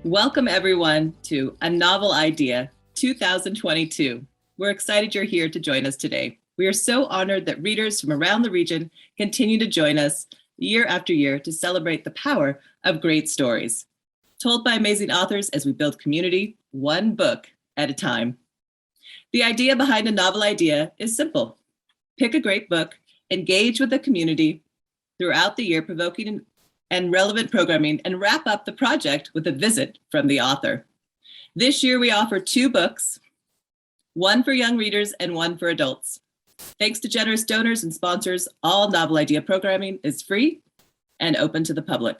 Welcome everyone to A Novel Idea 2022. We're excited you're here to join us today. We are so honored that readers from around the region continue to join us year after year to celebrate the power of great stories, told by amazing authors as we build community, one book at a time. The idea behind A Novel Idea is simple. Pick a great book, engage with the community throughout the year, provoking and relevant programming, and wrap up the project with a visit from the author. This year, we offer 2 books, one for young readers and one for adults. Thanks to generous donors and sponsors, all Novel Idea programming is free and open to the public.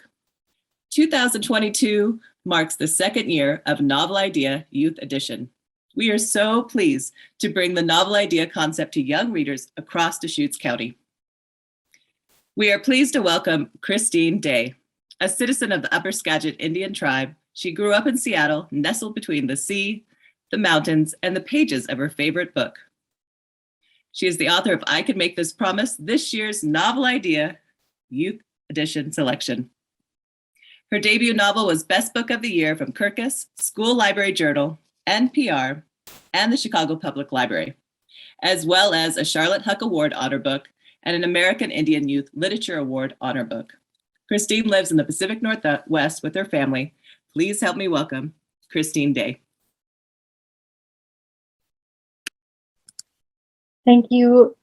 2022 marks the 2nd year of Novel Idea Youth Edition. We are so pleased to bring the Novel Idea concept to young readers across Deschutes County. We are pleased to welcome Christine Day, a citizen of the Upper Skagit Indian tribe. She grew up in Seattle, nestled between the sea, the mountains, and the pages of her favorite book. She is the author of I Can Make This Promise, this year's Novel Idea Youth Edition selection. Her debut novel was Best Book of the Year from Kirkus, School Library Journal, NPR, and the Chicago Public Library, as well as a Charlotte Huck Award honor book and an American Indian Youth Literature Award honor book. Christine lives in the Pacific Northwest with her family. Please help me welcome Christine Day. Thank you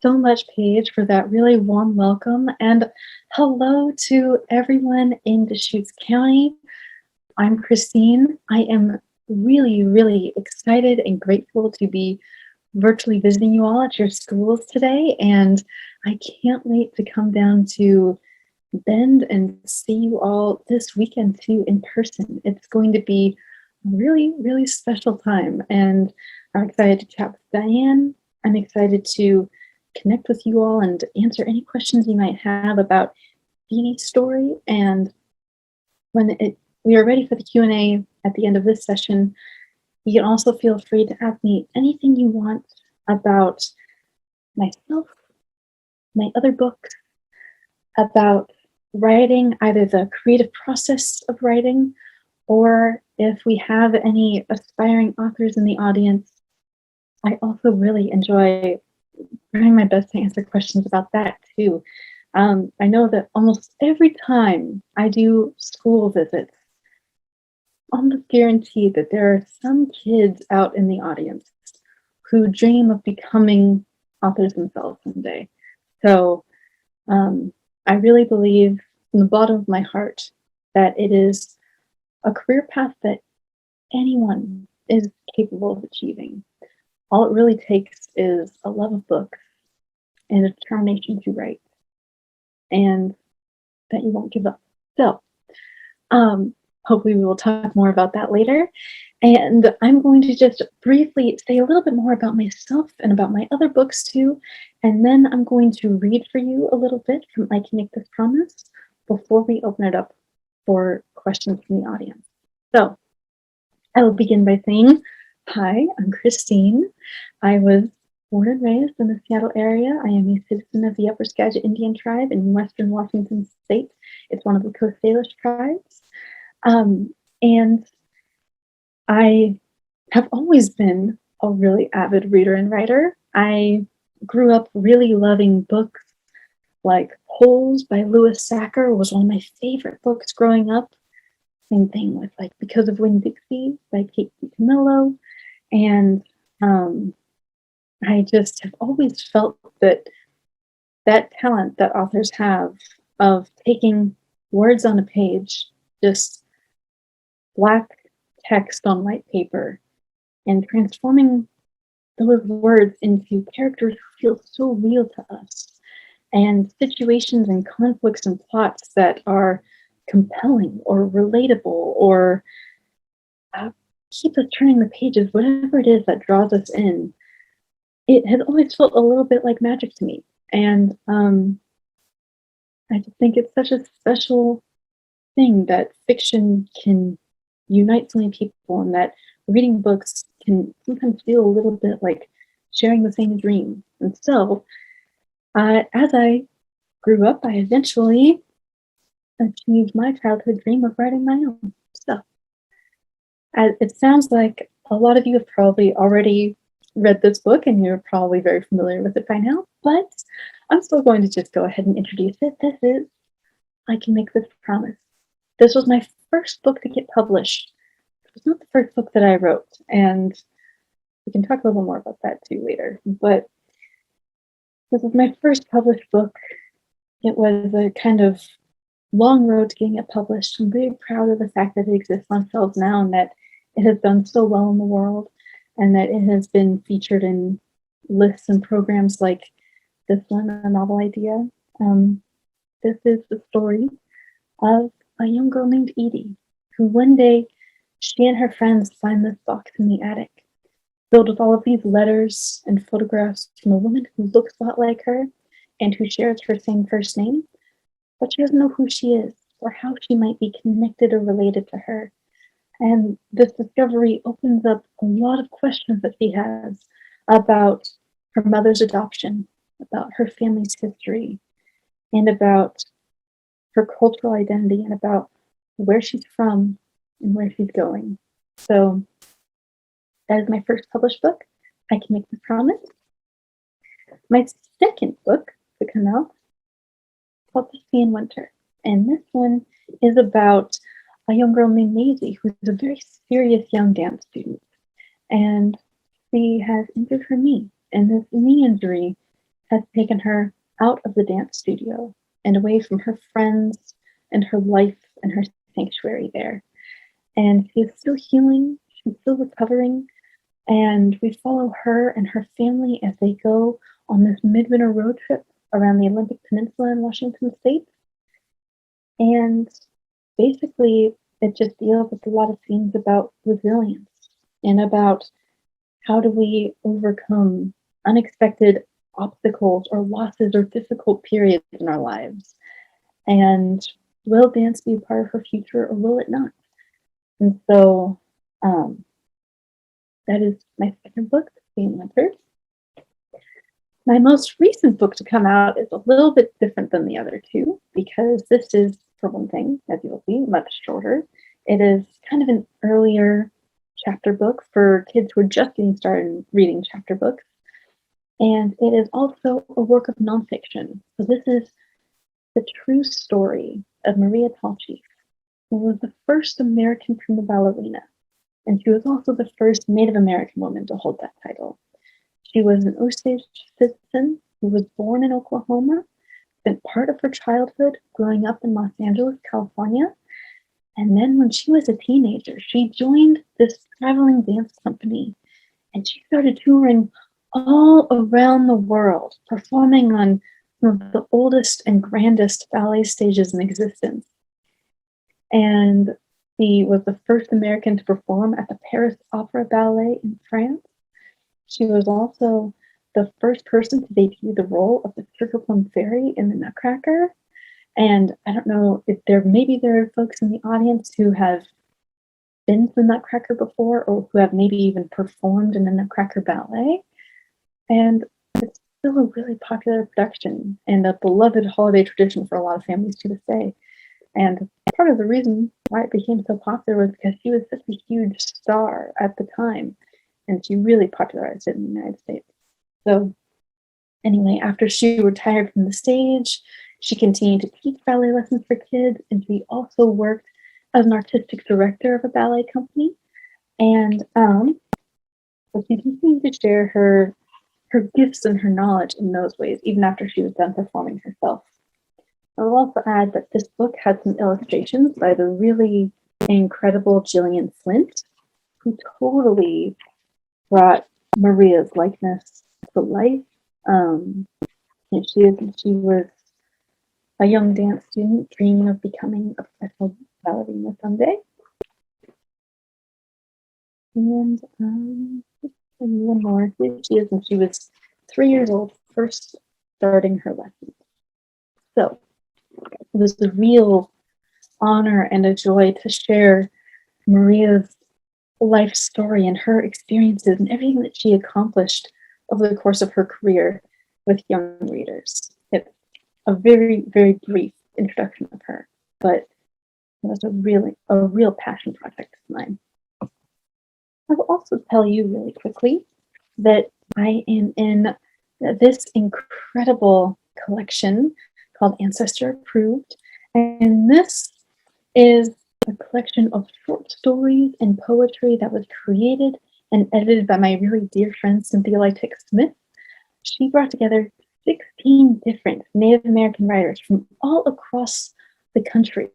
so much, Paige, for that really warm welcome. And hello to everyone in Deschutes County. I'm Christine. I am really, really excited and grateful to be virtually visiting you all at your schools today. And I can't wait to come down to Bend and see you all this weekend too in person. It's going to be a really, really special time. And I'm excited to chat with Diane. I'm excited to connect with you all and answer any questions you might have about Beanie's story. And when we are ready for the Q&A at the end of this session, you can also feel free to ask me anything you want about myself, my other books, about writing, either the creative process of writing, or if we have any aspiring authors in the audience. I also really enjoy trying my best to answer questions about that too. I know that almost every time I do school visits, almost guaranteed that there are some kids out in the audience who dream of becoming authors themselves someday. So I really believe from the bottom of my heart that it is a career path that anyone is capable of achieving. All it really takes is a love of books and a determination to write, and that you won't give up. So hopefully we will talk more about that later. And I'm going to just briefly say a little bit more about myself and about my other books too. And then I'm going to read for you a little bit from I Can Make This Promise before we open it up for questions from the audience. So I will begin by saying, hi, I'm Christine. I was born and raised in the Seattle area. I am a citizen of the Upper Skagit Indian tribe in Western Washington State. It's one of the Coast Salish tribes. And I have always been a really avid reader and writer. I grew up really loving books like Holes by Louis Sachar was one of my favorite books growing up. Same thing with like Because of Winn-Dixie by Kate Camillo. And I just have always felt that talent that authors have of taking words on a page, just black text on white paper, and transforming those words into characters who feel so real to us, and situations and conflicts and plots that are compelling or relatable or keep us turning the pages, whatever it is that draws us in. It has always felt a little bit like magic to me. And I just think it's such a special thing that fiction can unite so many people, and that reading books can sometimes feel a little bit like sharing the same dream. And so as I grew up, I eventually achieved my childhood dream of writing my own stuff. It sounds like a lot of you have probably already read this book and you're probably very familiar with it by now, but I'm still going to just go ahead and introduce it. This is I Can Make This Promise. This was my first book to get published. It was not the first book that I wrote, and we can talk a little more about that too later, but this was my first published book. It was a kind of long road to getting it published. I'm very proud of the fact that it exists on shelves now and that it has done so well in the world and that it has been featured in lists and programs like this one, A Novel Idea. This is the story of a young girl named Edie, who one day she and her friends find this box in the attic filled with all of these letters and photographs from a woman who looks a lot like her and who shares her same first name, but she doesn't know who she is or how she might be connected or related to her. And this discovery opens up a lot of questions that she has about her mother's adoption, about her family's history, and about her cultural identity, and about where she's from and where she's going. So that is my first published book, I Can Make This Promise. My second book to come out is called The Sea in Winter. And this one is about a young girl named Maisie, who's a very serious young dance student. And she has injured her knee. And this knee injury has taken her out of the dance studio and away from her friends and her life and her sanctuary there. And she is still healing, she's still recovering, and we follow her and her family as they go on this midwinter road trip around the Olympic Peninsula in Washington State. And basically, it just deals with a lot of themes about resilience and about how do we overcome unexpected obstacles or losses or difficult periods in our lives. And will dance be a part of her future or will it not? And so that is my second book, The Sea in Winter. My most recent book to come out is a little bit different than the other two because this is, for one thing, as you'll see, much shorter. It is kind of an earlier chapter book for kids who are just getting started reading chapter books. And it is also a work of nonfiction. So this is the true story of Maria Tallchief, who was the first American prima ballerina. And she was also the first Native American woman to hold that title. She was an Osage citizen who was born in Oklahoma, spent part of her childhood growing up in Los Angeles, California. And then when she was a teenager, she joined this traveling dance company and she started touring all around the world, performing on some of the oldest and grandest ballet stages in existence. And she was the first American to perform at the Paris Opera Ballet in France. She was also the first person to debut the role of the Sugar Plum Fairy in The Nutcracker. And I don't know if there are folks in the audience who have been to the Nutcracker before or who have maybe even performed in the Nutcracker Ballet. And it's still a really popular production and a beloved holiday tradition for a lot of families to this day. And part of the reason why it became so popular was because she was such a huge star at the time, and she really popularized it in the United States. So anyway, after she retired from the stage, she continued to teach ballet lessons for kids, and she also worked as an artistic director of a ballet company. And so she continued to share her gifts and her knowledge in those ways, even after she was done performing herself. I will also add that this book has some illustrations by the really incredible Gillian Flint, who totally brought Maria's likeness to life. She was a young dance student dreaming of becoming a professional ballerina someday. And one more. Here she is when she was 3 years old, first starting her lessons. So it was a real honor and a joy to share Maria's life story and her experiences and everything that she accomplished over the course of her career with young readers. It's a very, very brief introduction of her, but it was a real passion project of mine. I will also tell you really quickly that I am in this incredible collection called Ancestor Approved. And this is a collection of short stories and poetry that was created and edited by my really dear friend Cynthia Lytick Smith. She brought together 16 different Native American writers from all across the country.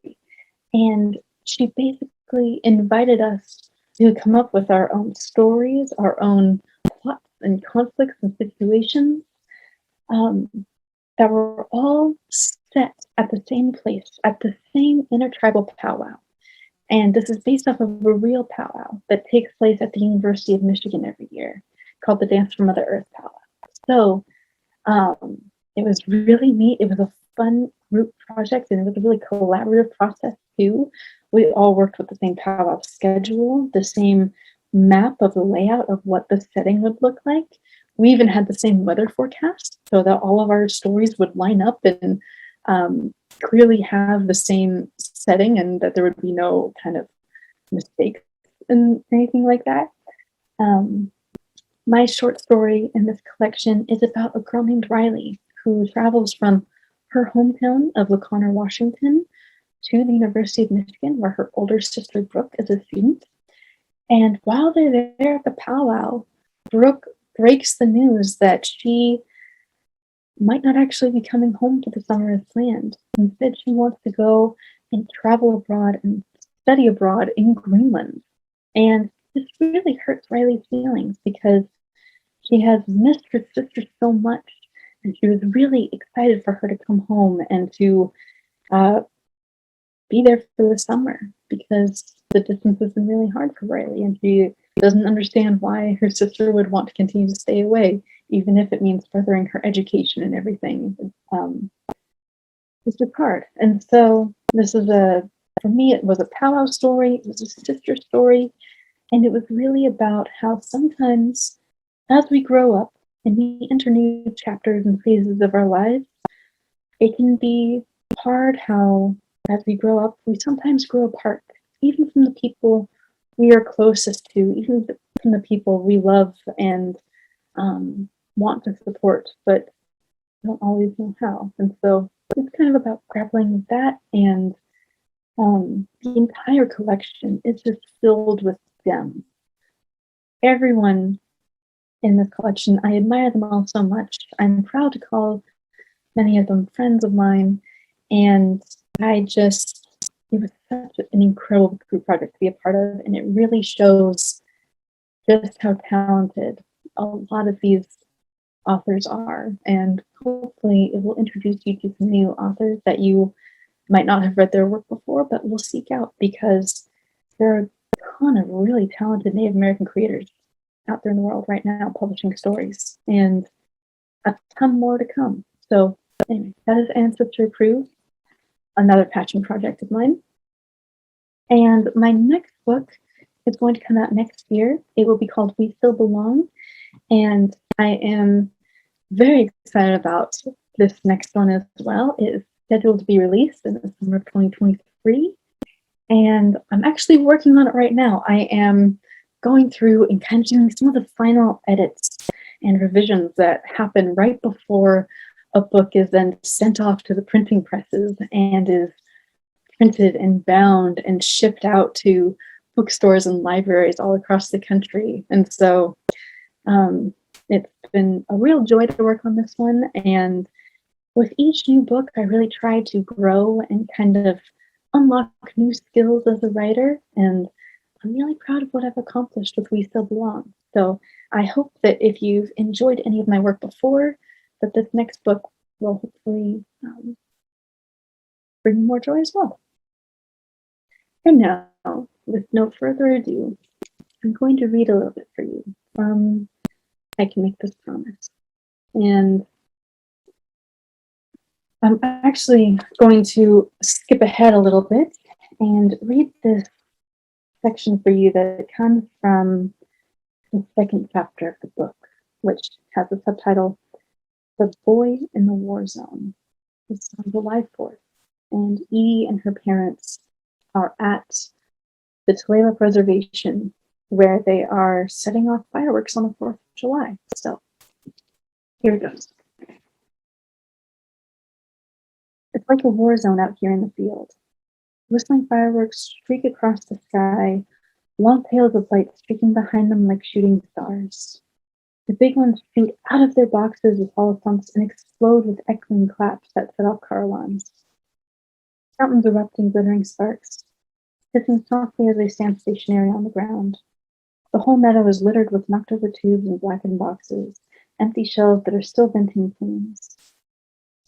And she basically invited us to come up with our own stories, our own plots and conflicts and situations that were all set at the same place, at the same intertribal powwow. And this is based off of a real powwow that takes place at the University of Michigan every year called the Dance for Mother Earth powwow. So it was really neat. It was a fun group project, and it was a really collaborative process too. We all worked with the same powwow schedule, the same map of the layout of what the setting would look like. We even had the same weather forecast so that all of our stories would line up and clearly have the same setting, and that there would be no kind of mistakes and anything like that. My short story in this collection is about a girl named Riley who travels from her hometown of LaConner, Washington, to the University of Michigan, where her older sister Brooke is a student. And while they're there at the powwow, Brooke breaks the news that she might not actually be coming home for the summer as planned. Instead, she wants to go and travel abroad and study abroad in Greenland. And this really hurts Riley's feelings because she has missed her sister so much, and she was really excited for her to come home and to be there for the summer, because the distance has been really hard for Riley, and she doesn't understand why her sister would want to continue to stay away, even if it means furthering her education and everything. It's just hard. And so this is for me, it was a powwow story, it was a sister story, and it was really about how sometimes as we grow up and we enter new chapters and phases of our lives, it can be hard how, as we grow up, we sometimes grow apart, even from the people we are closest to, even from the people we love and want to support, but don't always know how. And so it's kind of about grappling with that. And the entire collection is just filled with gems. Everyone in this collection, I admire them all so much. I'm proud to call many of them friends of mine. And it was such an incredible group project to be a part of. And it really shows just how talented a lot of these authors are. And hopefully it will introduce you to some new authors that you might not have read their work before, but will seek out, because there are a ton of really talented Native American creators out there in the world right now publishing stories, and a ton more to come. So anyway, that is Ancestor Approved, another passion project of mine. And my next book is going to come out next year. It will be called We Still Belong. And I am very excited about this next one as well. It is scheduled to be released in the summer of 2023. And I'm actually working on it right now. I am going through and kind of doing some of the final edits and revisions that happen right before a book is then sent off to the printing presses and is printed and bound and shipped out to bookstores and libraries all across the country. And so it's been a real joy to work on this one. And with each new book, I really try to grow and kind of unlock new skills as a writer. And I'm really proud of what I've accomplished with We Still Belong. So I hope that if you've enjoyed any of my work before, that this next book will hopefully bring you more joy as well. And now, with no further ado, I'm going to read a little bit for you from I Can Make This Promise. And I'm actually going to skip ahead a little bit and read this section for you that comes from the second chapter of the book, which has the subtitle, The Boy in the War Zone. It's on July 4th, and Edie and her parents are at the Tulalip Reservation where they are setting off fireworks on the 4th of July. So, here it goes. It's like a war zone out here in the field. Whistling fireworks streak across the sky, long tails of light streaking behind them like shooting stars. The big ones shoot out of their boxes with hollow thumps and explode with echoing claps that set off car alarms. Fountains erupt in glittering sparks, hissing softly as they stand stationary on the ground. The whole meadow is littered with knocked-over tubes and blackened boxes, empty shells that are still venting flames.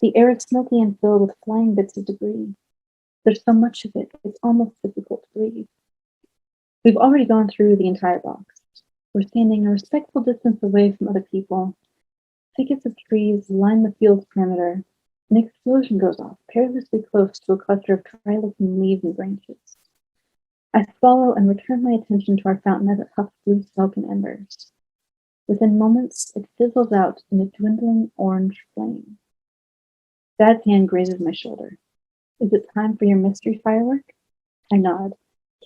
The air is smoky and filled with flying bits of debris. There's so much of it, it's almost difficult to breathe. We've already gone through the entire box. We're standing a respectful distance away from other people. Thickets of trees line the field's perimeter. An explosion goes off, perilously close to a cluster of dry-looking leaves and branches. I swallow and return my attention to our fountain as it huffs blue smoke and embers. Within moments, it fizzles out in a dwindling orange flame. Dad's hand grazes my shoulder. Is it time for your mystery firework? I nod.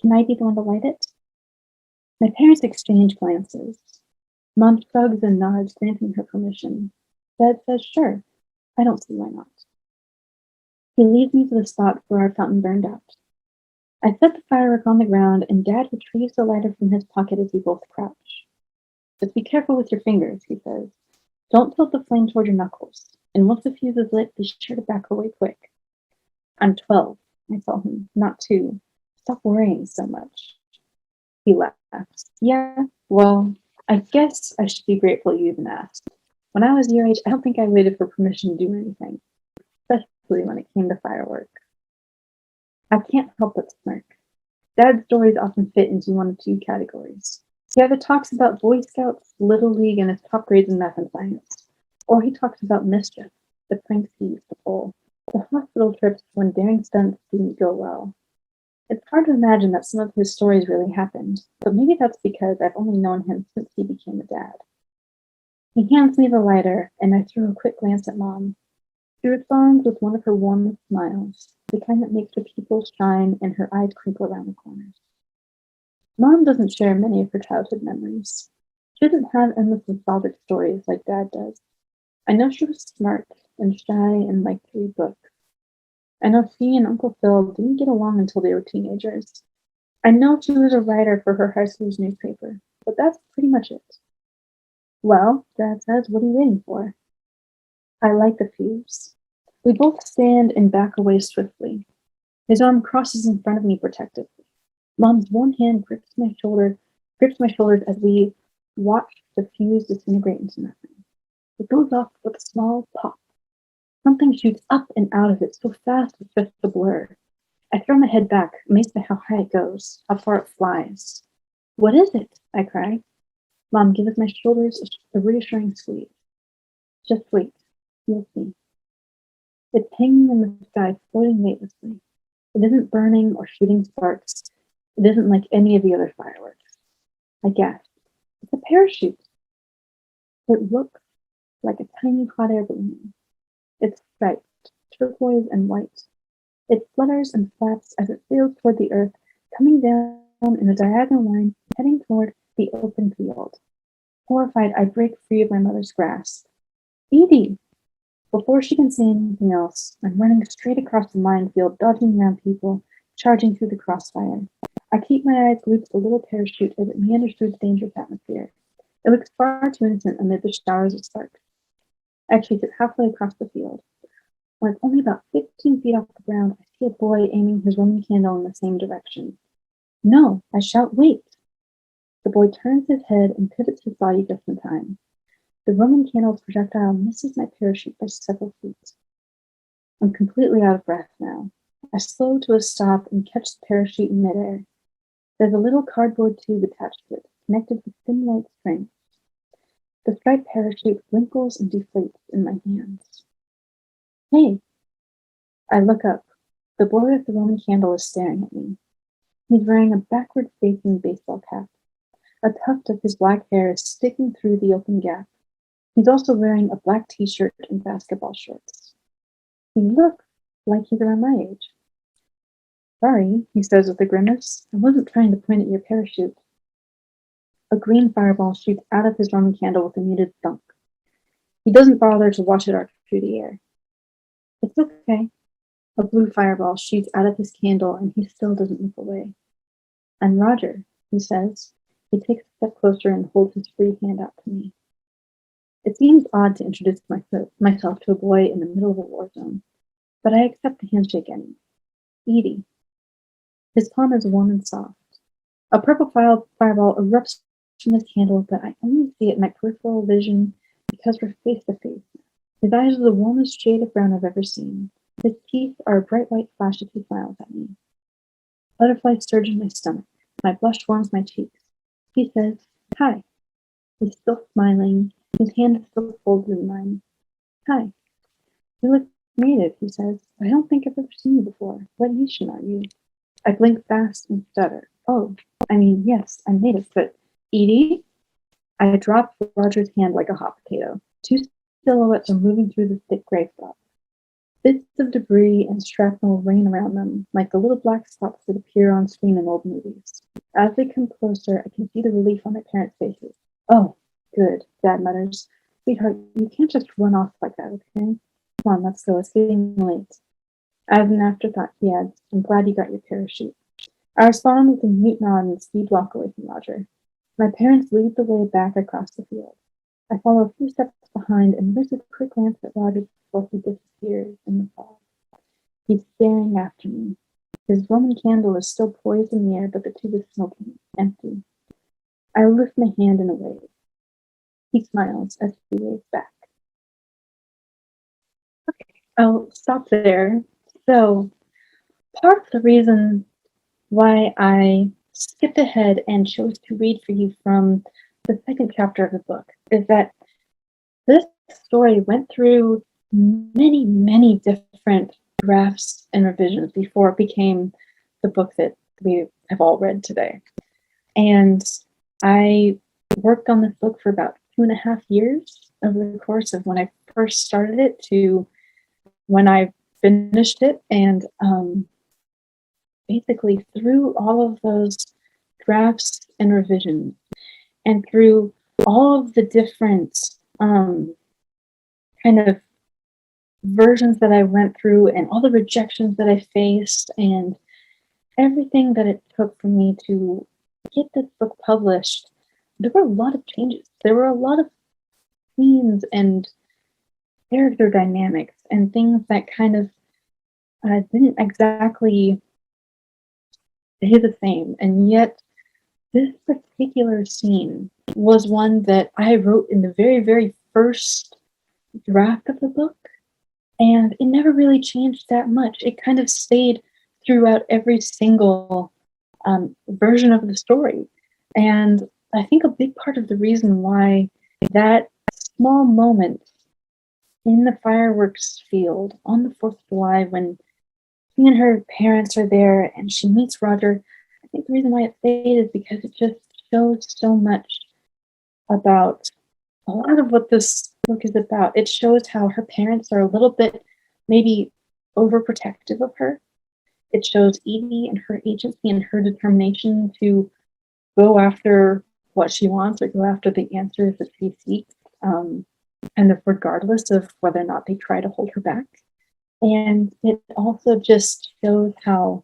Can I be the one to light it? My parents exchange glances. Mom shrugs and nods, granting her permission. Dad says, sure. I don't see why not. He leads me to the spot where our fountain burned out. I set the firework on the ground, and Dad retrieves the lighter from his pocket as we both crouch. Just be careful with your fingers, he says. Don't tilt the flame toward your knuckles, and once the fuse is lit, be sure to back away quick. I'm 12, I tell him, not 2. Stop worrying so much. He laughs. Yeah, well, I guess I should be grateful you even asked. When I was your age, I don't think I waited for permission to do anything, especially when it came to fireworks. I can't help but smirk. Dad's stories often fit into one of 2 categories. He either talks about Boy Scouts, Little League, and his top grades in math and science, or he talks about mischief, the pranks he used to pull, the hospital trips when daring stunts didn't go well. It's hard to imagine that some of his stories really happened, but maybe that's because I've only known him since he became a dad. He hands me the lighter, and I throw a quick glance at Mom. She responds with one of her warmest smiles, the kind that makes her pupils shine and her eyes crinkle around the corners. Mom doesn't share many of her childhood memories. She doesn't have endless nostalgic stories like Dad does. I know she was smart and shy and liked to read books. I know she and Uncle Phil didn't get along until they were teenagers. I know she was a writer for her high school's newspaper, but that's pretty much it. Well, Dad says, what are you waiting for? I light the fuse. We both stand and back away swiftly. His arm crosses in front of me protectively. Mom's one hand grips my shoulders as we watch the fuse disintegrate into nothing. It goes off with a small pop. Something shoots up and out of it so fast it's just a blur. I throw my head back, amazed by how high it goes, how far it flies. What is it? I cry. Mom gives my shoulders a reassuring squeeze. Just wait. You'll see. It's hanging in the sky, floating weightlessly. It isn't burning or shooting sparks. It isn't like any of the other fireworks. I gasp. It's a parachute. It looks like a tiny hot air balloon. It's striped, turquoise and white. It flutters and flaps as it sails toward the earth, coming down in a diagonal line, heading toward the open field. Horrified, I break free of my mother's grasp. Edie! Before she can say anything else, I'm running straight across the minefield, dodging around people, charging through the crossfire. I keep my eyes glued to the little parachute as it meanders through the dangerous atmosphere. It looks far too innocent amid the showers of sparks. I chase it halfway across the field. When it's only about 15 feet off the ground, I see a boy aiming his Roman candle in the same direction. No, I shout, wait! The boy turns his head and pivots his body just in time. The Roman candle's projectile misses my parachute by several feet. I'm completely out of breath now. I slow to a stop and catch the parachute in midair. There's a little cardboard tube attached to it, connected with thin white string. The striped parachute wrinkles and deflates in my hands. Hey! I look up. The boy with the Roman candle is staring at me. He's wearing a backward-facing baseball cap. A tuft of his black hair is sticking through the open gap. He's also wearing a black t-shirt and basketball shorts. He looks like he's around my age. Sorry, he says with a grimace. I wasn't trying to point at your parachute. A green fireball shoots out of his Roman candle with a muted thunk. He doesn't bother to watch it arc through the air. It's okay. A blue fireball shoots out of his candle, and he still doesn't move away. "I'm Roger," he says. He takes a step closer and holds his free hand out to me. It seems odd to introduce myself to a boy in the middle of a war zone, but I accept the handshake anyway. Edie. His palm is warm and soft. A purple fireball erupts from his candle, but I only see it in my peripheral vision because we're face to face. His eyes are the warmest shade of brown I've ever seen. His teeth are a bright white flash as he smiles at me. Butterflies surge in my stomach. My blush warms my cheeks. He says, "Hi." He's still smiling. His hand is still folded in mine. "Hi. You look native," he says. "I don't think I've ever seen you before. What nation are you?" I blink fast and stutter. "Oh, I mean, yes, I'm native, but Edie?" I drop Roger's hand like a hot potato. Two silhouettes are moving through the thick gray fog. Bits of debris and shrapnel rain around them, like the little black spots that appear on screen in old movies. As they come closer, I can see the relief on my parents' faces. "Oh, good," Dad mutters. "Sweetheart, you can't just run off like that, okay? Come on, let's go. It's getting late." As an afterthought, he adds, "I'm glad you got your parachute." I respond with a mute nod and speed walk away from Roger. My parents lead the way back across the field. I follow a few steps behind and risk a quick glance at Roger before he disappears in the fog. He's staring after me. His Roman candle is still poised in the air, but the tube is smoking, empty. I lift my hand in a wave. He smiles as he waves back. Okay, I'll stop there. So, part of the reason why I skipped ahead and chose to read for you from the second chapter of the book is that this story went through many, many different drafts and revisions before it became the book that we have all read today. And I worked on this book for about 2.5 years over the course of when I first started it to when I finished it. And basically through all of those drafts and revisions and through all of the different kind of versions that I went through and all the rejections that I faced and everything that it took for me to get this book published, there were a lot of changes. There were a lot of themes and character dynamics and things that kind of didn't exactly stay the same. And yet, this particular scene was one that I wrote in the very, very first draft of the book, and it never really changed that much. It kind of stayed throughout every single version of the story. And I think a big part of the reason why that small moment in the fireworks field on the 4th of July when she and her parents are there and she meets Roger, I think the reason why it stayed is because it just shows so much about a lot of what this book is about. It shows how her parents are a little bit maybe overprotective of her. It shows Edie and her agency and her determination to go after what she wants or go after the answers that she seeks, kind of regardless of whether or not they try to hold her back. And it also just shows how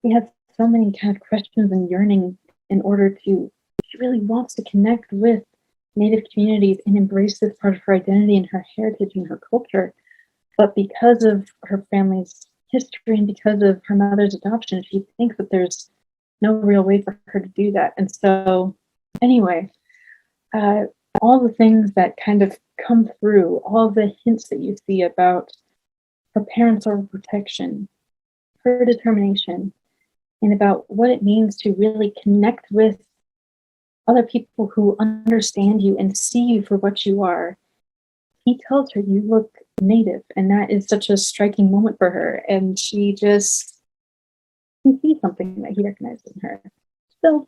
she has so many kind of questions and yearning in order to, she really wants to connect with Native communities and embrace this part of her identity and her heritage and her culture. But because of her family's history and because of her mother's adoption, she thinks that there's no real way for her to do that. And so, anyway, all the things that kind of come through, all the hints that you see about her parents' overprotection, her determination, and about what it means to really connect with other people who understand you and see you for what you are. He tells her, "You look Native," and that is such a striking moment for her, and she just can see something that he recognizes in her. So,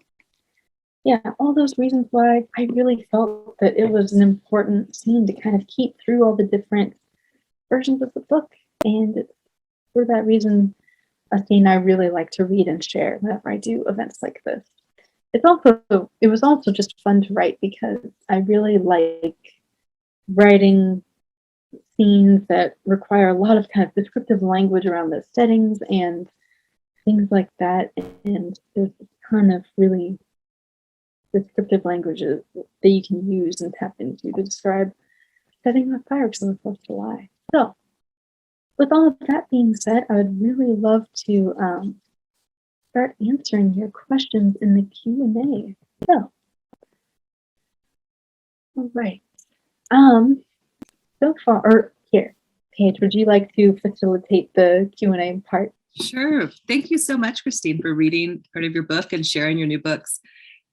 yeah, all those reasons why I really felt that it was an important scene to kind of keep through all the different versions of the book, and for that reason, a scene I really like to read and share whenever I do events like this. it was also just fun to write because I really like writing scenes that require a lot of kind of descriptive language around the settings and things like that. And there's a ton of really descriptive languages that you can use and tap into to describe setting on fire on the 4th of July. So, with all of that being said, I would really love to start answering your questions in the Q&A. So, all right. So far, or here, Paige, would you like to facilitate the Q&A part? Sure. Thank you so much, Christine, for reading part of your book and sharing your new books.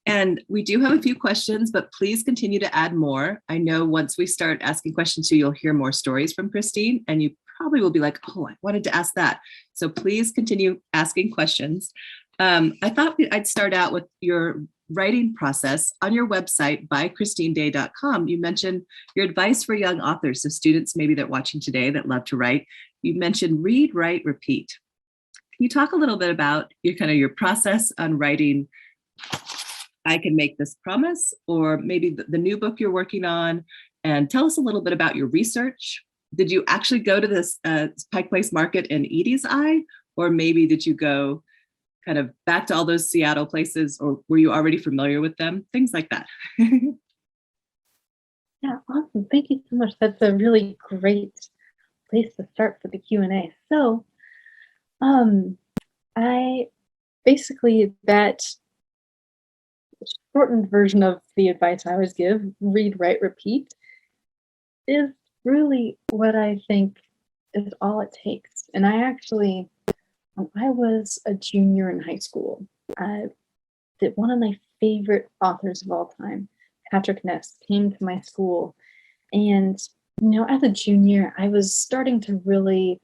And we do have a few questions, but please continue to add more. I know once we start asking questions, you'll hear more stories from Christine, and you probably will be like, oh, I wanted to ask that. So please continue asking questions. I thought I'd start out with your writing process. On your website, bychristineday.com, you mentioned your advice for young authors, so students maybe that are watching today that love to write. You mentioned read, write, repeat. Can you talk a little bit about your process on writing I Can Make This Promise, or maybe the new book you're working on, and tell us a little bit about your research. Did you actually go to this Pike Place Market in Edie's Eye, or maybe did you go kind of back to all those Seattle places, or were you already familiar with them? Things like that. Yeah, awesome. Thank you so much. That's a really great place to start for the Q&A. So, I basically, that shortened version of the advice I always give, read, write, repeat, is really what I think is all it takes. And I actually, when I was a junior in high school, that one of my favorite authors of all time, Patrick Ness, came to my school. And, as a junior, I was starting to really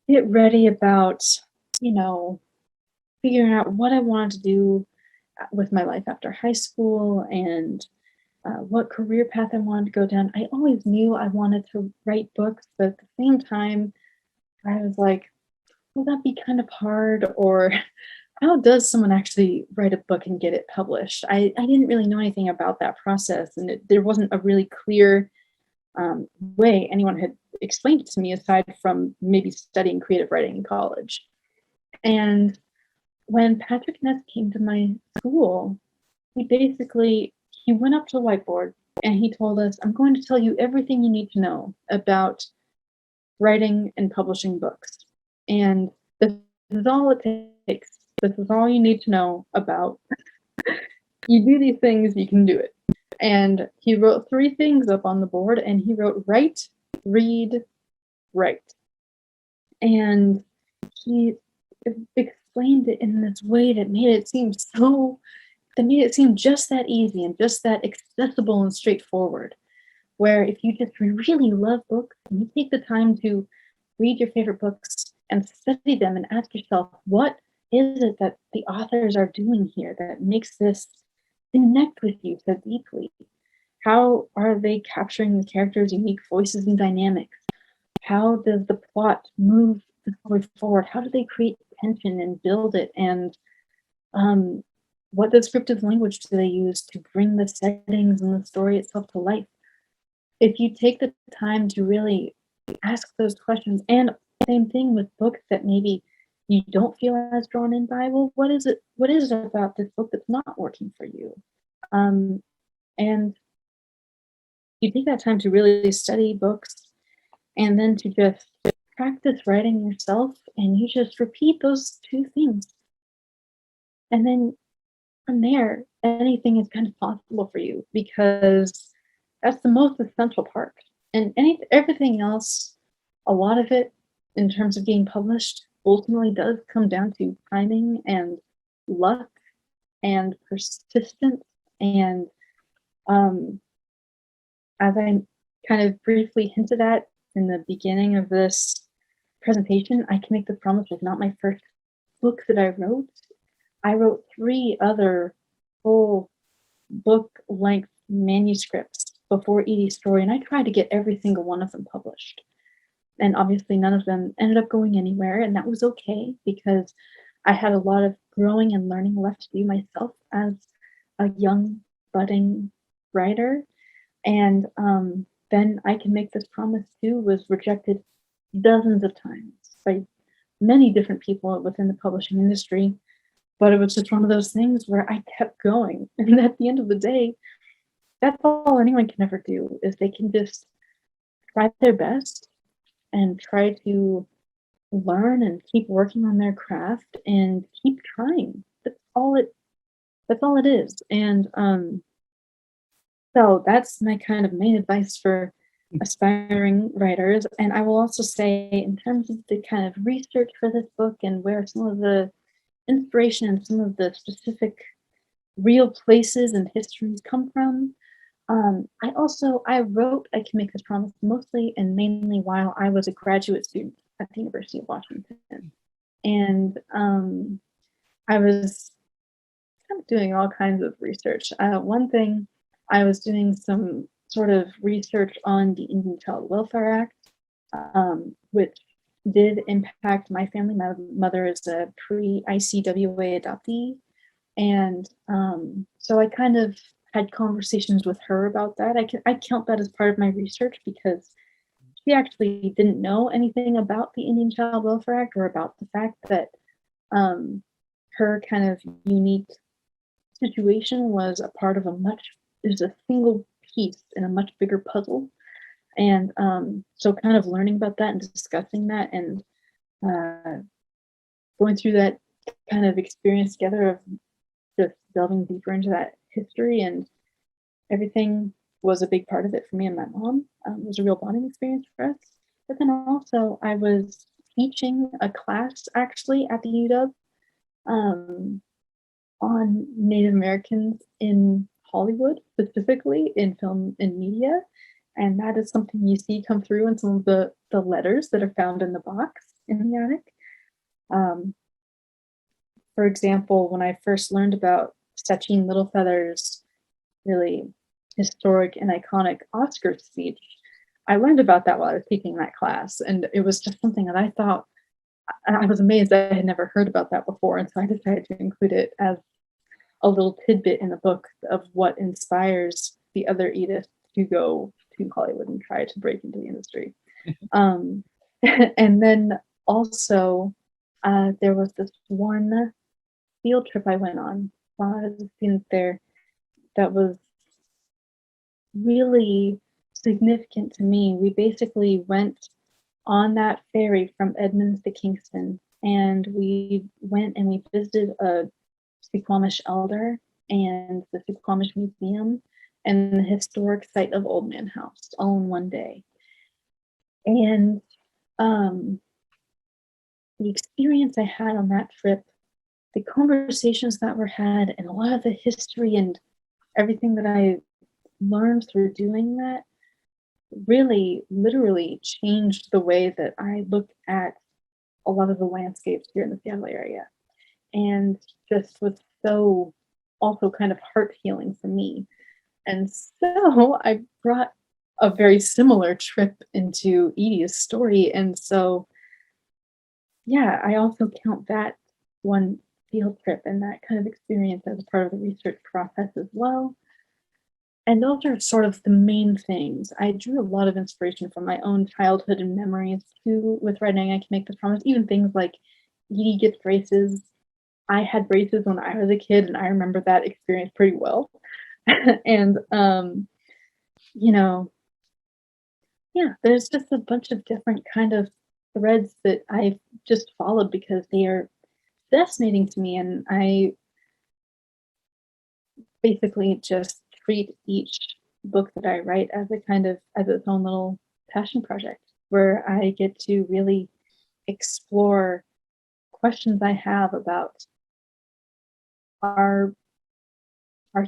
get ready about, figuring out what I wanted to do with my life after high school and what career path I wanted to go down. I always knew I wanted to write books, but at the same time, I was like, will that be kind of hard? Or how does someone actually write a book and get it published? I didn't really know anything about that process, and there wasn't a really clear way anyone had explained it to me aside from maybe studying creative writing in college. And when Patrick Ness came to my school, he went up to the whiteboard and he told us, I'm going to tell you everything you need to know about writing and publishing books. And this is all it takes. This is all you need to know about. You do these things, you can do it. And he wrote 3 things up on the board, and he wrote write, read, write. And he explained it in this way that made it seem just that easy and just that accessible and straightforward. Where if you just really love books and you take the time to read your favorite books and study them and ask yourself, what is it that the authors are doing here that makes this connect with you so deeply? How are they capturing the characters' unique voices and dynamics? How does the plot move the story forward? How do they create tension and build it? And what descriptive language do they use to bring the settings and the story itself to life? If you take the time to really ask those questions, and same thing with books that maybe you don't feel as drawn in by, well, what is it about this book that's not working for you? And you take that time to really study books and then to just practice writing yourself, and you just repeat those 2 things. And then from there, anything is kind of possible for you because that's the most essential part. And everything else, a lot of it, in terms of getting published, ultimately does come down to timing and luck and persistence. And as I kind of briefly hinted at in the beginning of this presentation, I Can Make This Promise was not my first book that I wrote. I wrote 3 other full book-length manuscripts before Edie's story, and I tried to get every single one of them published. And obviously none of them ended up going anywhere, and that was okay because I had a lot of growing and learning left to do myself as a young, budding writer. And then I Can Make This Promise Too was rejected dozens of times by many different people within the publishing industry. But it was just one of those things where I kept going. And at the end of the day, that's all anyone can ever do is they can just try their best and try to learn and keep working on their craft and keep trying. That's all it is. And so that's my kind of main advice for aspiring writers. And I will also say, in terms of the kind of research for this book and where some of the inspiration and some of the specific real places and histories come from, I wrote I Can Make This Promise mostly and mainly while I was a graduate student at the University of Washington. And I was kind of doing all kinds of research. One thing, I was doing some sort of research on the Indian Child Welfare Act, which did impact my family. My mother is a pre-ICWA adoptee. And so I kind of had conversations with her about that. I count that as part of my research because she actually didn't know anything about the Indian Child Welfare Act or about the fact that her kind of unique situation was a part of a single piece in a much bigger puzzle. And so kind of learning about that and discussing that and going through that kind of experience together of just delving deeper into that history and everything was a big part of it for me and my mom. It was a real bonding experience for us. But then also I was teaching a class actually at the UW on Native Americans in Hollywood, specifically in film and media. And that is something you see come through in some of the letters that are found in the box in the attic. For example, when I first learned about Sachin Littlefeather's really historic and iconic Oscar speech, I learned about that while I was teaching that class. And it was just something that I thought, I was amazed that I had never heard about that before. And so I decided to include it as a little tidbit in the book of what inspires the other Edith to go to Hollywood and try to break into the industry. And then also, there was this one field trip I went on while I was a student there that was really significant to me. We basically went on that ferry from Edmonds to Kingston, and we went and we visited a Suquamish elder and the Suquamish Museum and the historic site of Old Man House all in one day. And the experience I had on that trip, the conversations that were had, and a lot of the history and everything that I learned through doing that really literally changed the way that I look at a lot of the landscapes here in the Seattle area. And just was so also kind of heart healing for me. And so I brought a very similar trip into Edie's story. And so, yeah, I also count that one field trip and that kind of experience as a part of the research process as well. And those are sort of the main things. I drew a lot of inspiration from my own childhood and memories too with writing I Can Make This Promise, even things like Edie gets braces. I had braces when I was a kid, and I remember that experience pretty well. And, yeah, there's just a bunch of different kind of threads that I've just followed because they are fascinating to me. And I basically just treat each book that I write as its own little passion project where I get to really explore questions I have about our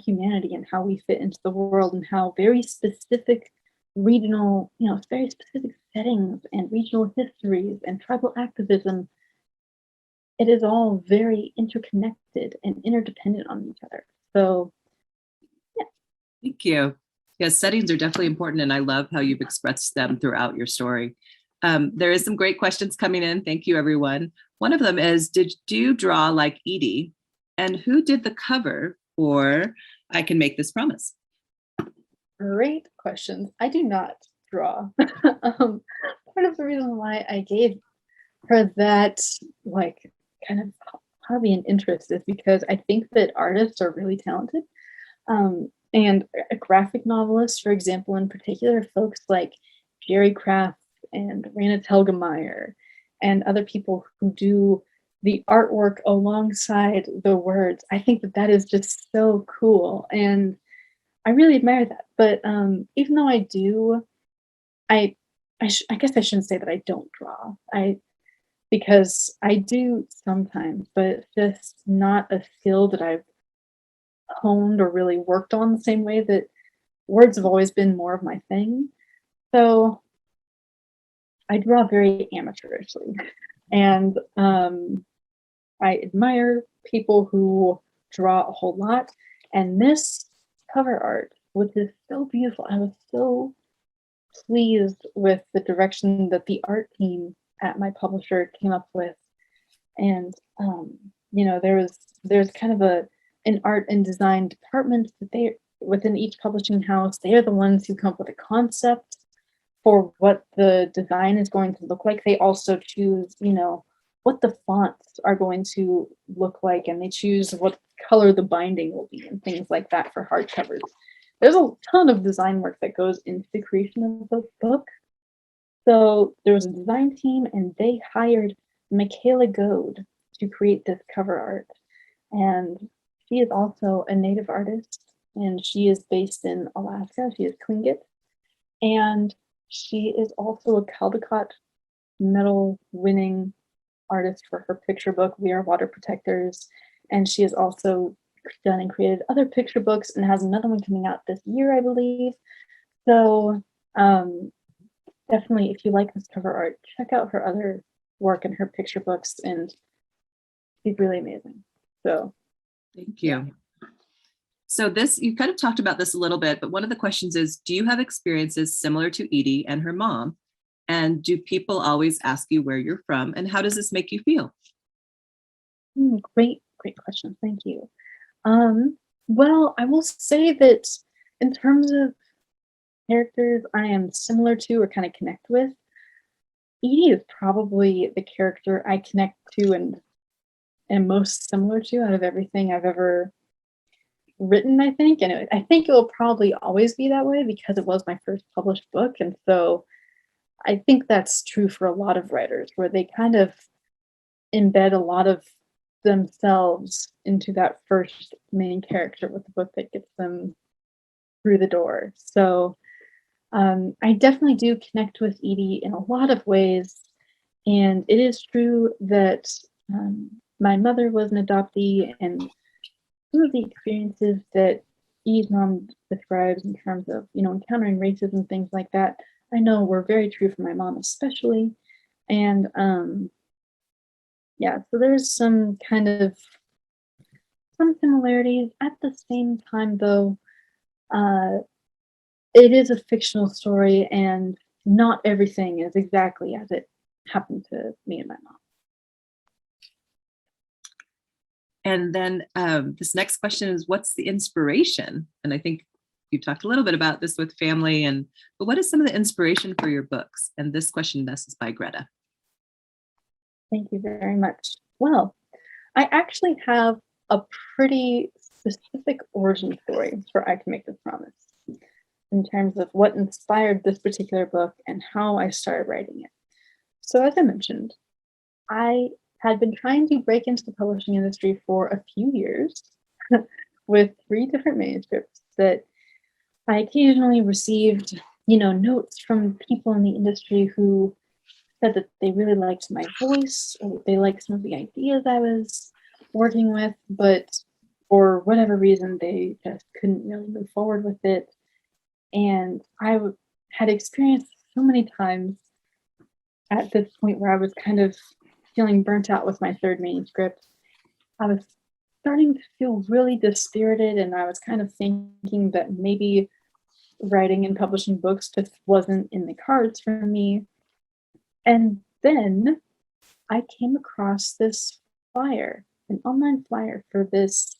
humanity and how we fit into the world and how very specific regional, very specific settings and regional histories and tribal activism, it is all very interconnected and interdependent on each other. So, yeah. Thank you. Yes, settings are definitely important, and I love how you've expressed them throughout your story. There is some great questions coming in. Thank you, everyone. One of them is, did you draw like Edie? And who did the cover for I Can Make This Promise? Great questions. I do not draw. Part of the reason why I gave her that like kind of hobby and interest is because I think that artists are really talented. And graphic novelists, for example, in particular, folks like Jerry Craft and Raina Telgemeier and other people who do the artwork alongside the words. I think that that is just so cool. And I really admire that. But even though I do, I guess I shouldn't say that I don't draw. Because I do sometimes, but it's just not a skill that I've honed or really worked on the same way that words have always been more of my thing. So I draw very amateurishly. And I admire people who draw a whole lot. And this cover art, which is so beautiful, I was so pleased with the direction that the art team at my publisher came up with. And there's kind of an art and design department that they within each publishing house. They are the ones who come up with a concept for what the design is going to look like. They also choose, what the fonts are going to look like, and they choose what color the binding will be and things like that for hardcovers. There's a ton of design work that goes into the creation of the book. So there was a design team, and they hired Michaela Goad to create this cover art. And she is also a native artist, and she is based in Alaska. She is Tlingit. And she is also a Caldecott medal winning artist for her picture book, We Are Water Protectors. And she has also done and created other picture books and has another one coming out this year, I believe. So definitely, if you like this cover art, check out her other work and her picture books, and she's really amazing. So thank you. So this, you kind of talked about this a little bit, but one of the questions is, do you have experiences similar to Edie and her mom? And do people always ask you where you're from? And how does this make you feel? Great question. Thank you. Well, I will say that in terms of characters I am similar to or kind of connect with, Edie is probably the character I connect to and am most similar to out of everything I've ever written, I think. And I think it will probably always be that way because it was my first published book. And so I think that's true for a lot of writers, where they kind of embed a lot of themselves into that first main character with the book that gets them through the door. So I definitely do connect with Edie in a lot of ways. And it is true that my mother was an adoptee, and some of the experiences that Edie's mom describes in terms of, encountering racism and things like that, I know were very true for my mom especially. And so there's some similarities. At the same time, though, it is a fictional story, and not everything is exactly as it happened to me and my mom. And then this next question is, what's the inspiration? And I think you talked a little bit about this with family, but what is some of the inspiration for your books? And this question, this is by Greta. Thank you very much. Well, I actually have a pretty specific origin story for I Can Make This Promise in terms of what inspired this particular book and how I started writing it. So as I mentioned, I had been trying to break into the publishing industry for a few years with 3 different manuscripts that I occasionally received, notes from people in the industry who said that they really liked my voice, or they liked some of the ideas I was working with, but for whatever reason, they just couldn't really move forward with it. And I had experienced so many times at this point where I was kind of feeling burnt out with my 3rd manuscript. I was starting to feel really dispirited, and I was kind of thinking that maybe writing and publishing books just wasn't in the cards for me. And then I came across this flyer, an online flyer for this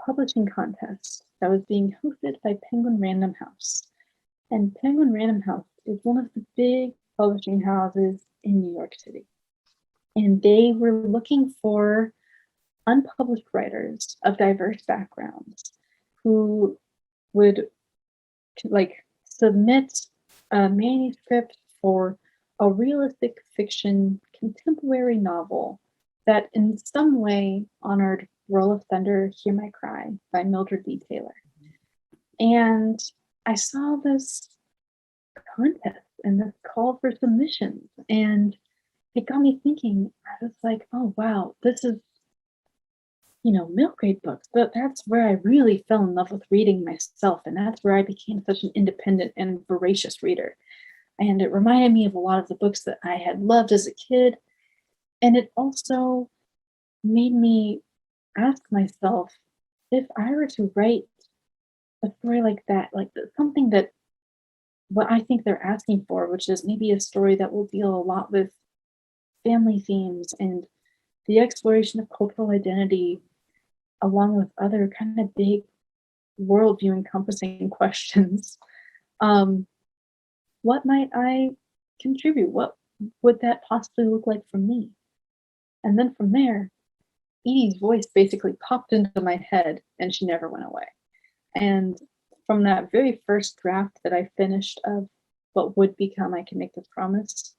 publishing contest that was being hosted by Penguin Random House. And Penguin Random House is one of the big publishing houses in New York City. And they were looking for unpublished writers of diverse backgrounds who would submit a manuscript for a realistic fiction contemporary novel that in some way honored Roll of Thunder, Hear My Cry by Mildred D. Taylor. And I saw this contest and this call for submissions, and it got me thinking. I was like, oh wow, this is, middle grade books, but that's where I really fell in love with reading myself, and that's where I became such an independent and voracious reader. And it reminded me of a lot of the books that I had loved as a kid, and it also made me ask myself, if I were to write a story like that, something that what I think they're asking for, which is maybe a story that will deal a lot with family themes and the exploration of cultural identity, along with other kind of big worldview encompassing questions. What might I contribute? What would that possibly look like for me? And then from there, Edie's voice basically popped into my head and she never went away. And from that very first draft that I finished of what would become I Can Make This Promise,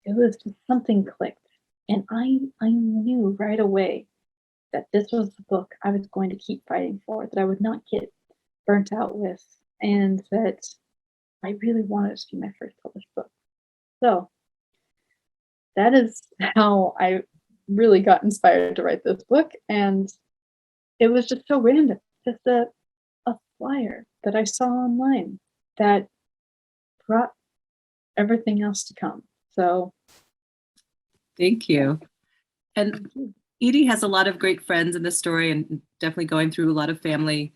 it was just something clicked. And I knew right away that this was the book I was going to keep fighting for, that I would not get burnt out with, and that I really wanted it to be my first published book. So that is how I really got inspired to write this book. And it was just so random, just a flyer that I saw online that brought everything else to come. So thank you. And Edie has a lot of great friends in this story and definitely going through a lot of family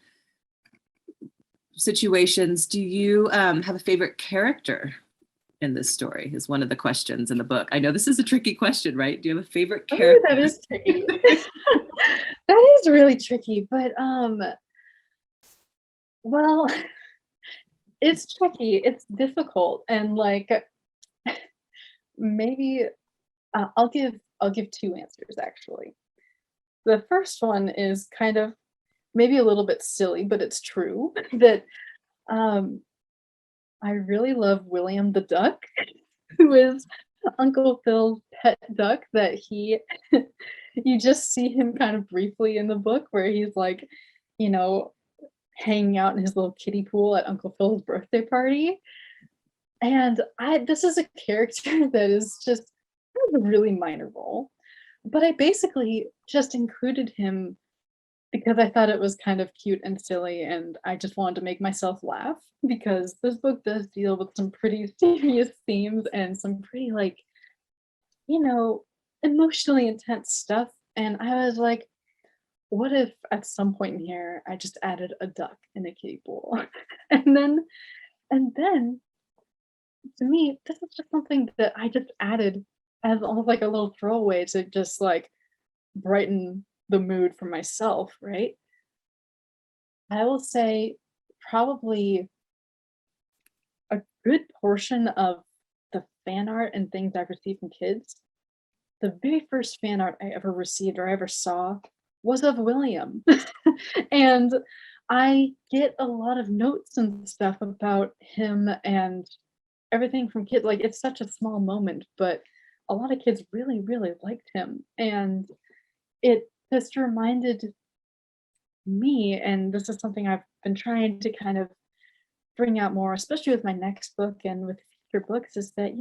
situations. Do you have a favorite character in this story is one of the questions in the book. I know this is a tricky question, right? Do you have a favorite character? Oh, that is tricky. That is really tricky, but well, it's tricky. It's difficult, and maybe I'll give two answers actually. The first one is kind of maybe a little bit silly, but it's true that I really love William the Duck, who is Uncle Phil's pet duck that you just see him kind of briefly in the book where he's hanging out in his little kiddie pool at Uncle Phil's birthday party. And this is a character that is just a really minor role, but I basically just included him because I thought it was kind of cute and silly, and I just wanted to make myself laugh because this book does deal with some pretty serious themes and some pretty emotionally intense stuff. And I was like, what if at some point in here I just added a duck in a kiddie pool? and then to me, this is just something that I just added as almost like a little throwaway to just brighten the mood for myself, right? I will say probably a good portion of the fan art and things I've received from kids, the very first fan art I ever received or I ever saw was of William. And I get a lot of notes and stuff about him and everything from kids. It's such a small moment, but a lot of kids really, really liked him. And it just reminded me, and this is something I've been trying to kind of bring out more, especially with my next book and with future books, is that,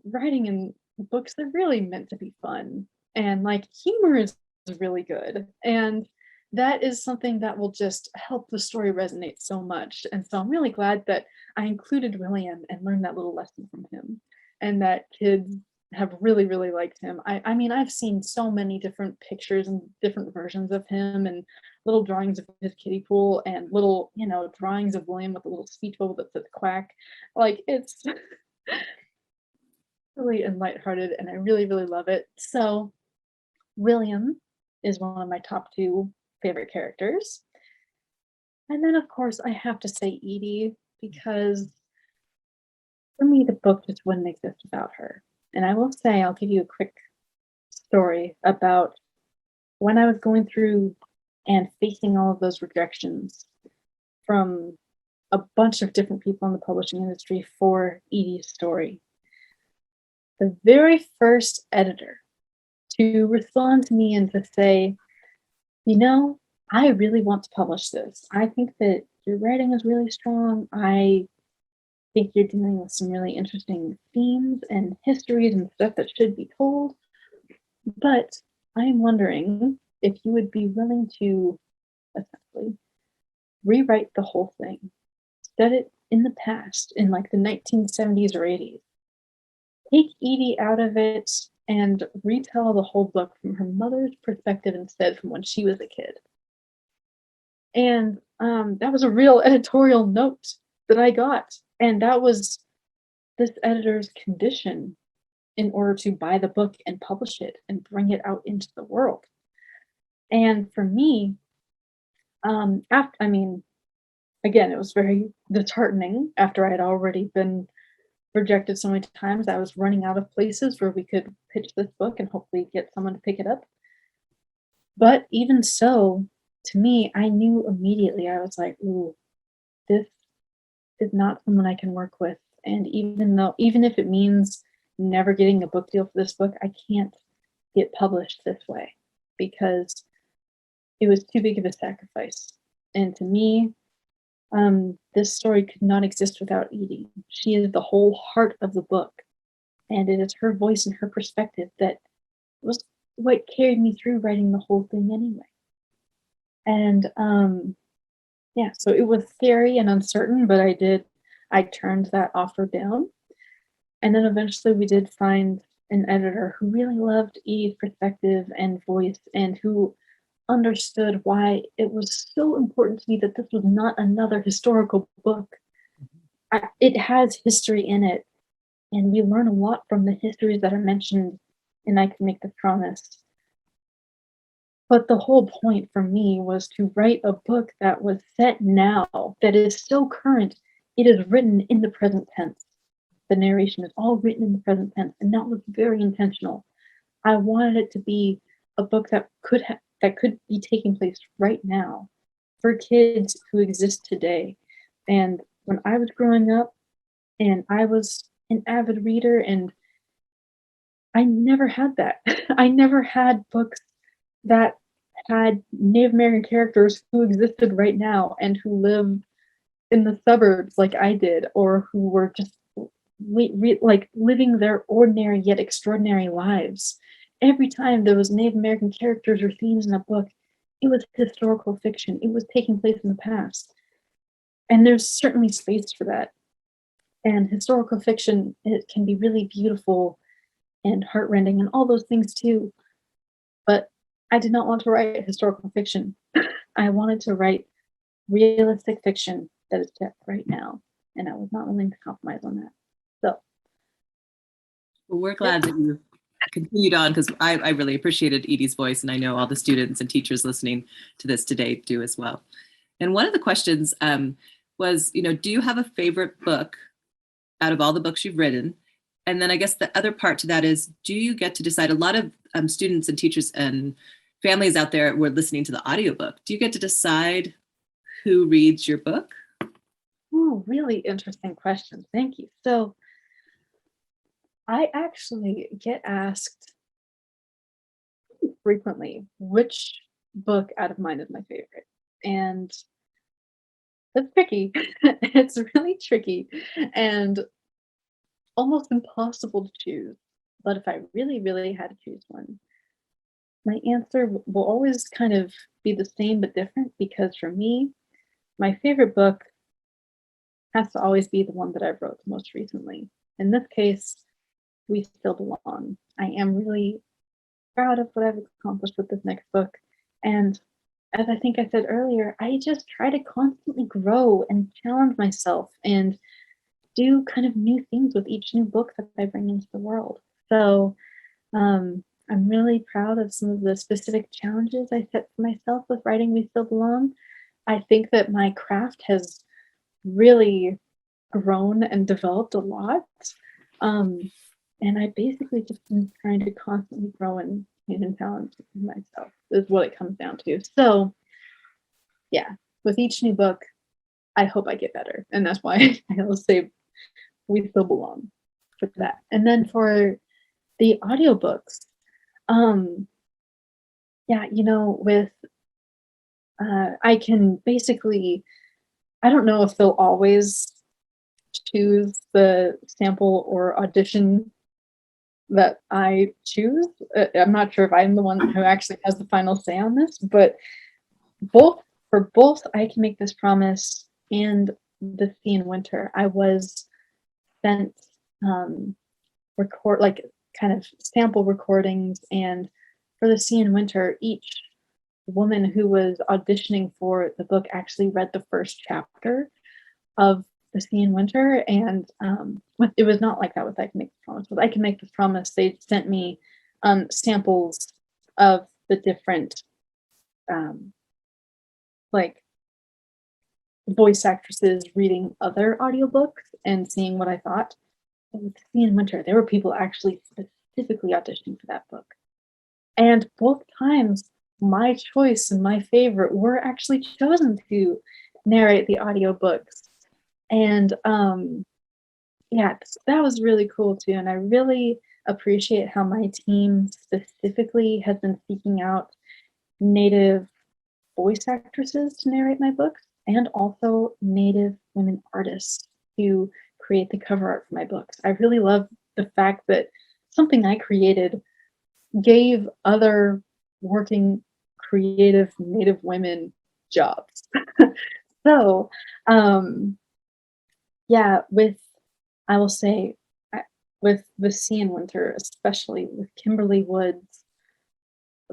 writing in books, they're really meant to be fun. And humor is really good. And that is something that will just help the story resonate so much. And so I'm really glad that I included William and learned that little lesson from him. And that kids have really, really liked him. I mean, I've seen so many different pictures and different versions of him and little drawings of his kiddie pool and little, drawings of William with a little speech bubble that says quack. Like, it's really and lighthearted, and I really, really love it. So, William is one of my top two favorite characters. And then, of course, I have to say Edie, because for me, the book just wouldn't exist without her. And I will say, I'll give you a quick story about when I was going through and facing all of those rejections from a bunch of different people in the publishing industry for Edie's story. The very first editor to respond to me and to say, I really want to publish this. I think that your writing is really strong. I think you're dealing with some really interesting themes and histories and stuff that should be told. But I'm wondering if you would be willing to essentially rewrite the whole thing, set it in the past, in like the 1970s or 80s. Take Edie out of it and retell the whole book from her mother's perspective instead, from when she was a kid. And that was a real editorial note that I got. And that was this editor's condition in order to buy the book and publish it and bring it out into the world. And for me, again, it was very disheartening after I had already been rejected so many times. I was running out of places where we could pitch this book and hopefully get someone to pick it up. But even so, to me, I knew immediately, I was like, ooh, this is not someone I can work with. And even if it means never getting a book deal for this book, I can't get published this way because it was too big of a sacrifice. And to me, this story could not exist without Edie. She is the whole heart of the book. And it is her voice and her perspective that was what carried me through writing the whole thing anyway. And so it was scary and uncertain, but I turned that offer down. And then eventually we did find an editor who really loved Edie's perspective and voice and who understood why it was so important to me that this was not another historical book. It has history in it, and we learn a lot from the histories that are mentioned in I Can Make This Promise. But the whole point for me was to write a book that was set now, that is so current. It is written in the present tense. The narration is all written in the present tense, and that was very intentional. I wanted it to be a book that could be taking place right now for kids who exist today. And when I was growing up, and I was an avid reader, and I never had that. I never had books that had Native American characters who existed right now and who lived in the suburbs like I did, or who were just living their ordinary yet extraordinary lives. Every time there was Native American characters or themes in a book, it was historical fiction. It was taking place in the past. And there's certainly space for that. And historical fiction, it can be really beautiful and heartrending and all those things too. But I did not want to write historical fiction. I wanted to write realistic fiction that is set right now. And I was not willing to compromise on that. So. Well, we're glad that you continued on, because I really appreciated Edie's voice, and I know all the students and teachers listening to this today do as well. And one of the questions was, do you have a favorite book out of all the books you've written? And then I guess the other part to that is, do you get to decide? A lot of students and teachers and families out there were listening to the audiobook. Do you get to decide who reads your book? Oh, really interesting question. Thank you. So I actually get asked frequently which book out of mine is my favorite. And that's tricky. It's really tricky and almost impossible to choose. But if I really, really had to choose one, my answer will always kind of be the same but different, because for me, my favorite book has to always be the one that I've wrote most recently. In this case, We Still Belong. I am really proud of what I've accomplished with this next book. And as I think I said earlier, I just try to constantly grow and challenge myself and do kind of new things with each new book that I bring into the world. So I'm really proud of some of the specific challenges I set for myself with writing We Still Belong. I think that my craft has really grown and developed a lot. And I basically just been trying to constantly grow and challenge myself is what it comes down to. So yeah, with each new book, I hope I get better. And that's why I will say We Still Belong for that. And then for the audiobooks, yeah, with I can basically, I don't know if they'll always choose the sample or audition that I choose. I'm not sure if I'm the one who actually has the final say on this, but for both I Can Make This Promise and The Sea in Winter, I was sent record like kind of sample recordings, and for The Sea in Winter, each woman who was auditioning for the book actually read the first chapter of The Sea in Winter, and it was not like that with I Can Make This Promise. With I Can Make This Promise, they sent me samples of the different like voice actresses reading other audiobooks and seeing what I thought. But with The Sea in Winter, there were people actually specifically auditioning for that book. And both times, my choice and my favorite were actually chosen to narrate the audiobooks. And yeah, that was really cool too. And I really appreciate how my team specifically has been seeking out Native voice actresses to narrate my books, and also Native women artists to create the cover art for my books. I really love the fact that something I created gave other working creative Native women jobs. So, yeah, I will say, with The Sea in Winter, especially with Kimberly Woods,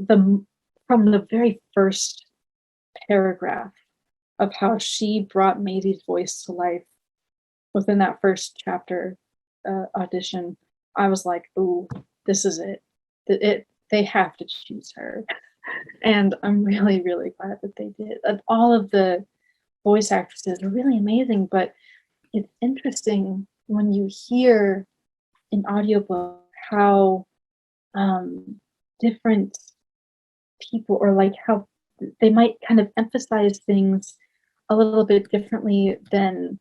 from the very first paragraph of how she brought Maisie's voice to life within that first chapter audition, I was like, "Ooh, this is it. They have to choose her." And I'm really, really glad that they did. And all of the voice actresses are really amazing, but it's interesting when you hear in audiobook how different people, or like how they might kind of emphasize things a little bit differently than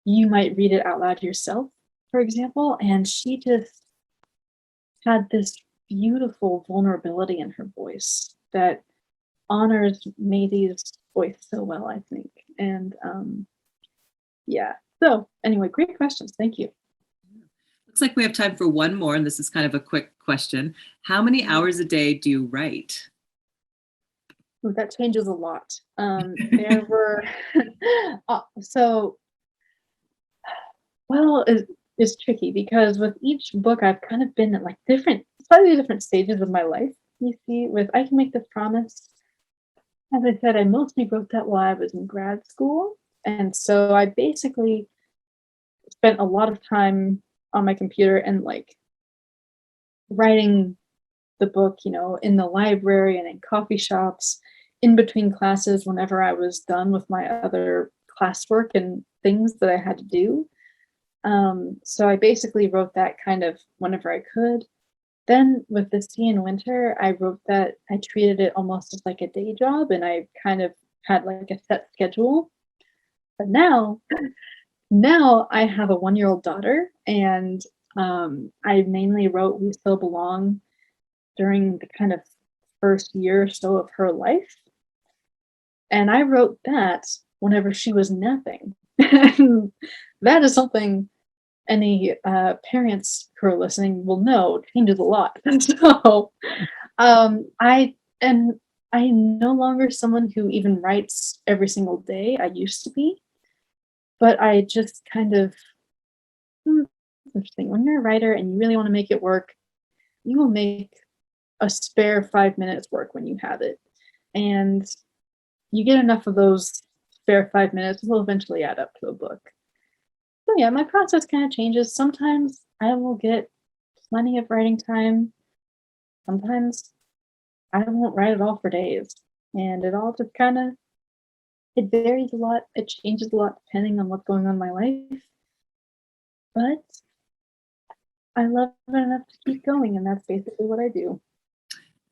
you might read it out loud yourself, for example. And she just had this beautiful vulnerability in her voice that honors Maisie's voice so well, I think. And yeah. So anyway, great questions. Thank you. Looks like we have time for one more, and this is kind of a quick question. How many hours a day do you write? Ooh, that changes a lot. There were so well, it's tricky because with each book I've kind of been at like slightly different stages of my life. You see, with I Can Make This Promise, as I said, I mostly wrote that while I was in grad school. And so I basically spent a lot of time on my computer and like writing the book, in the library and in coffee shops, in between classes whenever I was done with my other classwork and things that I had to do. So I basically wrote that kind of whenever I could. Then with The Sea in Winter, I treated it almost as like a day job, and I kind of had like a set schedule. But now I have a 1-year-old daughter, and I mainly wrote We Still Belong during the kind of first year or so of her life. And I wrote that whenever she was napping. And that is something any parents who are listening will know changes a lot. So I'm no longer someone who even writes every single day. I used to be, but I just kind of interesting. When you're a writer and you really want to make it work, you will make a spare 5 minutes work when you have it. And you get enough of those spare 5 minutes, will eventually add up to a book. So yeah, my process kind of changes. Sometimes I will get plenty of writing time. Sometimes I won't write at all for days. And it all just kind of, it varies a lot. It changes a lot depending on what's going on in my life. But I love it enough to keep going, and that's basically what I do.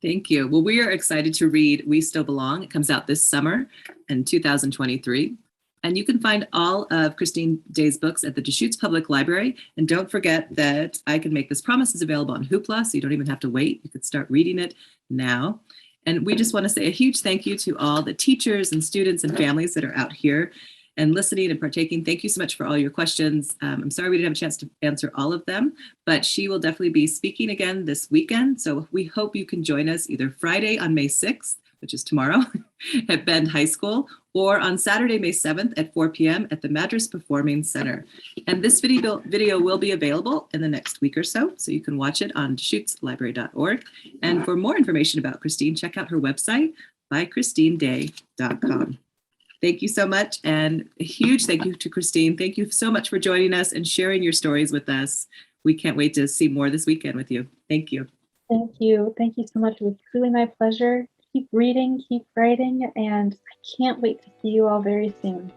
Thank you. Well, we are excited to read We Still Belong. It comes out this summer in 2023. And you can find all of Christine Day's books at the Deschutes Public Library. And don't forget that I Can Make This Promise is available on Hoopla, so you don't even have to wait. You could start reading it now. And we just want to say a huge thank you to all the teachers and students and families that are out here and listening and partaking. Thank you so much for all your questions. I'm sorry we didn't have a chance to answer all of them, but she will definitely be speaking again this weekend. So we hope you can join us either Friday on May 6th, which is tomorrow, at Bend High School, or on Saturday, May 7th at 4 p.m. at the Madras Performing Center. And this video will be available in the next week or so you can watch it on DeschutesLibrary.org. And for more information about Christine, check out her website, bychristineday.com. Thank you so much, and a huge thank you to Christine. Thank you so much for joining us and sharing your stories with us. We can't wait to see more this weekend with you. Thank you. Thank you. Thank you so much. It was truly my pleasure. Keep reading, keep writing, and I can't wait to see you all very soon.